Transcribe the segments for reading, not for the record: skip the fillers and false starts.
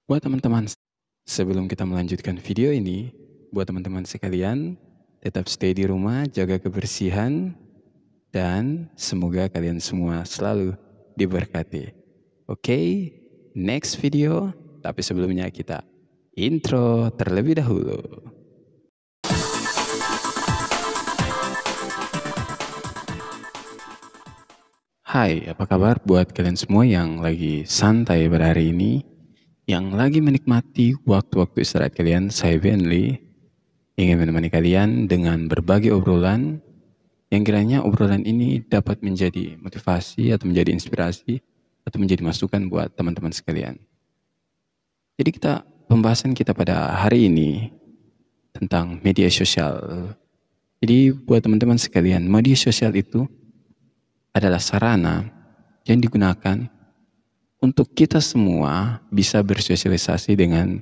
Buat teman-teman, sebelum kita melanjutkan video ini, buat teman-teman sekalian, tetap stay di rumah, jaga kebersihan, dan semoga kalian semua selalu diberkati. Oke, next video, tapi sebelumnya kita intro terlebih dahulu. Hai, apa kabar buat kalian semua yang lagi santai pada hari ini, yang lagi menikmati waktu-waktu istirahat kalian? Saya Benly, ingin menemani kalian dengan berbagai obrolan yang kiranya obrolan ini dapat menjadi motivasi atau menjadi inspirasi atau menjadi masukan buat teman-teman sekalian. Jadi pembahasan kita pada hari ini tentang media sosial. Jadi buat teman-teman sekalian, media sosial itu adalah sarana yang digunakan untuk kita semua bisa bersosialisasi dengan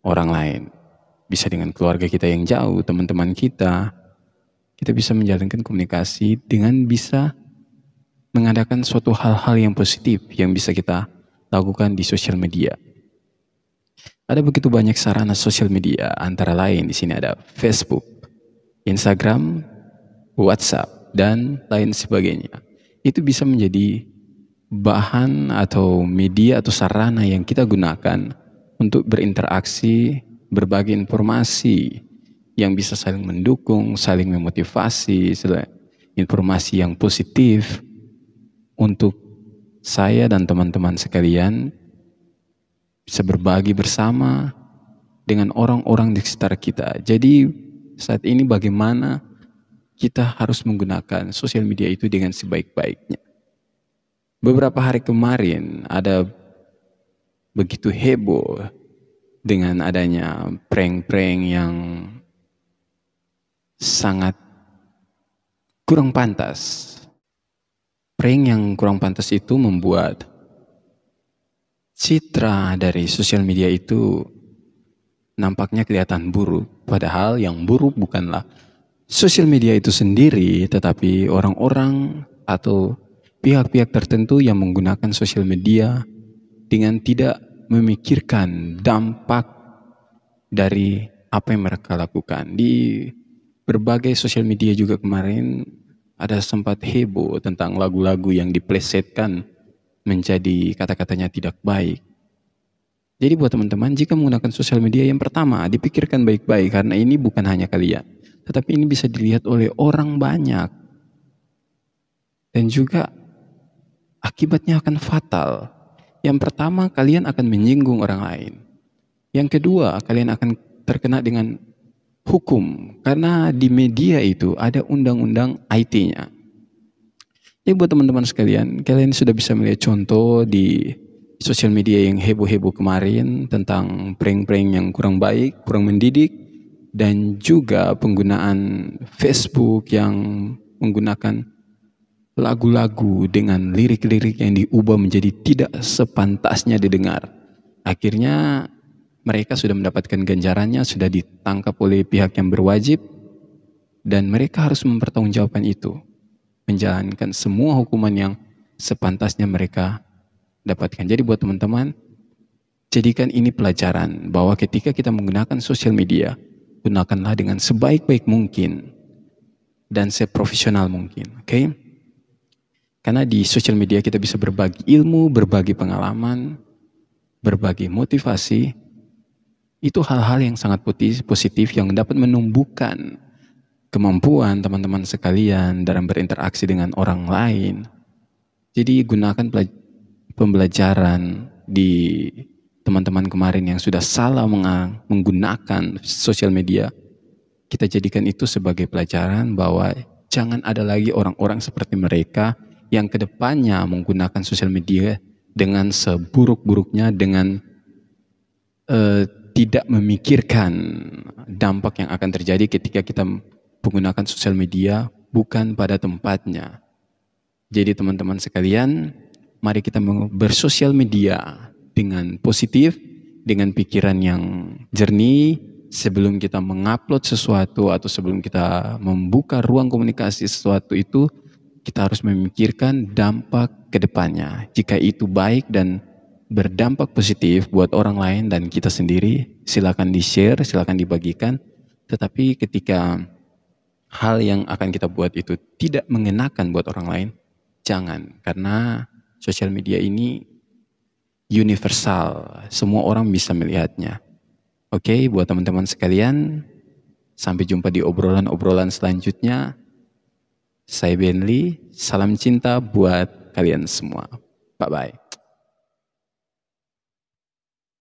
orang lain. Bisa dengan keluarga kita yang jauh, teman-teman kita. Kita bisa menjalankan komunikasi dengan bisa mengadakan suatu hal-hal yang positif yang bisa kita lakukan di sosial media. Ada begitu banyak sarana sosial media, antara lain di sini ada Facebook, Instagram, WhatsApp, dan lain sebagainya. Itu bisa menjadi bahan atau media atau sarana yang kita gunakan untuk berinteraksi, berbagi informasi yang bisa saling mendukung, saling memotivasi, informasi yang positif untuk saya dan teman-teman sekalian bisa berbagi bersama dengan orang-orang di sekitar kita. Jadi saat ini bagaimana kita harus menggunakan sosial media itu dengan sebaik-baiknya. Beberapa hari kemarin ada begitu heboh dengan adanya prank-prank yang sangat kurang pantas. Prank yang kurang pantas itu membuat citra dari sosial media itu nampaknya kelihatan buruk. Padahal yang buruk bukanlah sosial media itu sendiri, tetapi orang-orang atau pihak-pihak tertentu yang menggunakan sosial media dengan tidak memikirkan dampak dari apa yang mereka lakukan. Di berbagai sosial media juga kemarin ada sempat heboh tentang lagu-lagu yang diplesetkan menjadi kata-katanya tidak baik. Jadi buat teman-teman, jika menggunakan sosial media, yang pertama dipikirkan baik-baik karena ini bukan hanya kalian, tetapi ini bisa dilihat oleh orang banyak. Dan juga akibatnya akan fatal. Yang pertama, kalian akan menyinggung orang lain. Yang kedua, kalian akan terkena dengan hukum. Karena di media itu ada undang-undang IT-nya. Jadi buat teman-teman sekalian, kalian sudah bisa melihat contoh di sosial media yang heboh-heboh kemarin tentang prank-prank yang kurang baik, kurang mendidik, dan juga penggunaan Facebook yang menggunakan lagu-lagu dengan lirik-lirik yang diubah menjadi tidak sepantasnya didengar. Akhirnya mereka sudah mendapatkan ganjarannya, sudah ditangkap oleh pihak yang berwajib, dan mereka harus mempertanggungjawabkan itu, menjalankan semua hukuman yang sepantasnya mereka dapatkan. Jadi buat teman-teman, jadikan ini pelajaran bahwa ketika kita menggunakan sosial media, gunakanlah dengan sebaik-baik mungkin dan seprofesional mungkin, oke? Karena di sosial media kita bisa berbagi ilmu, berbagi pengalaman, berbagi motivasi. Itu hal-hal yang sangat positif yang dapat menumbuhkan kemampuan teman-teman sekalian dalam berinteraksi dengan orang lain. Jadi gunakan pembelajaran di teman-teman kemarin yang sudah salah menggunakan sosial media. Kita jadikan itu sebagai pelajaran bahwa jangan ada lagi orang-orang seperti mereka yang kedepannya menggunakan sosial media dengan seburuk-buruknya, dengan tidak memikirkan dampak yang akan terjadi ketika kita menggunakan sosial media bukan pada tempatnya. Jadi teman-teman sekalian, mari kita bersosial media dengan positif, dengan pikiran yang jernih, sebelum kita mengupload sesuatu atau sebelum kita membuka ruang komunikasi sesuatu itu, kita harus memikirkan dampak ke depannya. Jika itu baik dan berdampak positif buat orang lain dan kita sendiri, silakan di-share, silakan dibagikan. Tetapi ketika hal yang akan kita buat itu tidak mengenakan buat orang lain, jangan. Karena sosial media ini universal, semua orang bisa melihatnya. Oke, buat teman-teman sekalian, sampai jumpa di obrolan-obrolan selanjutnya. Saya Benly, salam cinta buat kalian semua. Bye-bye.